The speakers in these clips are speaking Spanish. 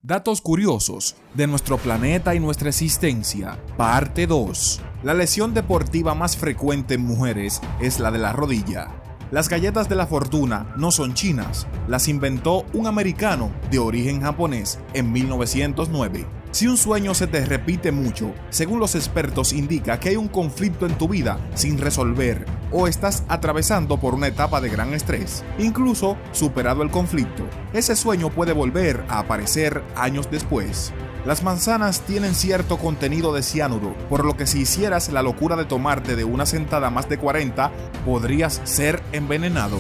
Datos curiosos de nuestro planeta y nuestra existencia, parte 2. La lesión deportiva más frecuente en mujeres es la de la rodilla. Las galletas de la fortuna no son chinas, las inventó un americano de origen japonés en 1909. Si un sueño se te repite mucho, según los expertos indica que hay un conflicto en tu vida sin resolver o estás atravesando por una etapa de gran estrés. Incluso superado el conflicto, ese sueño puede volver a aparecer años después. Las manzanas tienen cierto contenido de cianuro, por lo que si hicieras la locura de tomarte de una sentada más de 40, podrías ser envenenado.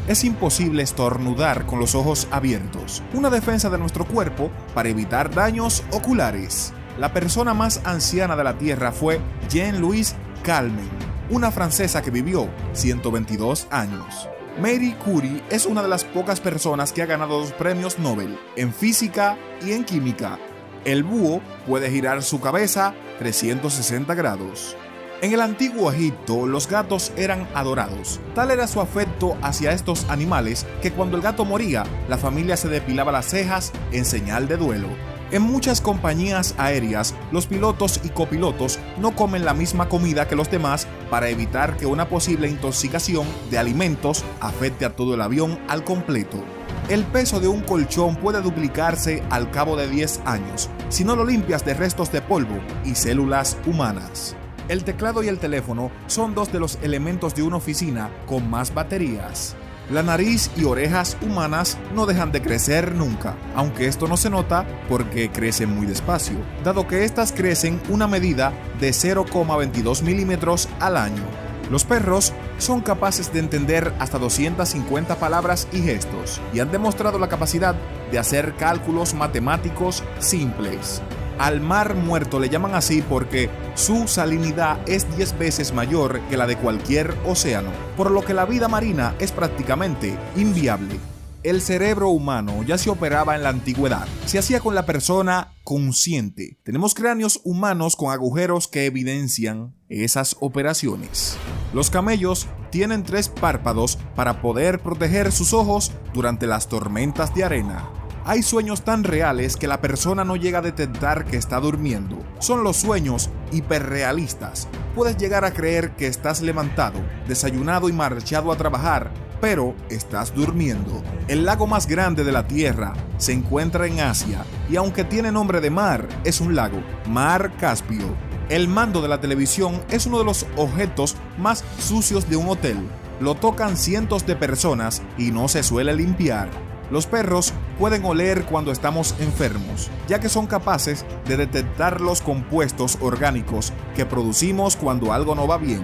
Es imposible estornudar con los ojos abiertos, una defensa de nuestro cuerpo para evitar daños oculares. La persona más anciana de la Tierra fue Jean-Louis Calment, una francesa que vivió 122 años. Marie Curie es una de las pocas personas que ha ganado 2 premios Nobel, en física y en química. El búho puede girar su cabeza 360 grados. En el antiguo Egipto, los gatos eran adorados. Tal era su afecto hacia estos animales que cuando el gato moría, la familia se depilaba las cejas en señal de duelo. En muchas compañías aéreas, los pilotos y copilotos no comen la misma comida que los demás para evitar que una posible intoxicación de alimentos afecte a todo el avión al completo. El peso de un colchón puede duplicarse al cabo de 10 años si no lo limpias de restos de polvo y células humanas. El teclado y el teléfono son 2 de los elementos de una oficina con más baterías. La nariz y orejas humanas no dejan de crecer nunca, aunque esto no se nota porque crecen muy despacio, dado que estas crecen una medida de 0,22 milímetros al año. Los perros son capaces de entender hasta 250 palabras y gestos, y han demostrado la capacidad de hacer cálculos matemáticos simples. Al mar muerto le llaman así porque su salinidad es 10 veces mayor que la de cualquier océano, por lo que la vida marina es prácticamente inviable. El cerebro humano ya se operaba en la antigüedad, se hacía con la persona consciente. Tenemos cráneos humanos con agujeros que evidencian esas operaciones. Los camellos tienen 3 párpados para poder proteger sus ojos durante las tormentas de arena. Hay sueños tan reales que la persona no llega a detectar que está durmiendo. Son los sueños hiperrealistas. Puedes llegar a creer que estás levantado, desayunado y marchado a trabajar, pero estás durmiendo. El lago más grande de la Tierra se encuentra en Asia y aunque tiene nombre de mar, es un lago, Mar Caspio. El mando de la televisión es uno de los objetos más sucios de un hotel. Lo tocan cientos de personas y no se suele limpiar. Los perros pueden oler cuando estamos enfermos, ya que son capaces de detectar los compuestos orgánicos que producimos cuando algo no va bien.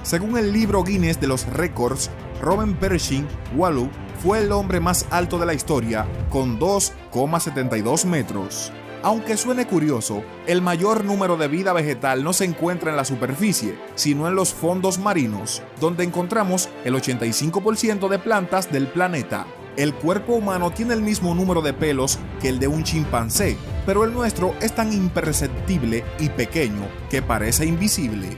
Según el libro Guinness de los récords, Robert Pershing Wallow fue el hombre más alto de la historia con 2,72 metros. Aunque suene curioso, el mayor número de vida vegetal no se encuentra en la superficie, sino en los fondos marinos, donde encontramos el 85% de plantas del planeta. El cuerpo humano tiene el mismo número de pelos que el de un chimpancé, pero el nuestro es tan imperceptible y pequeño que parece invisible.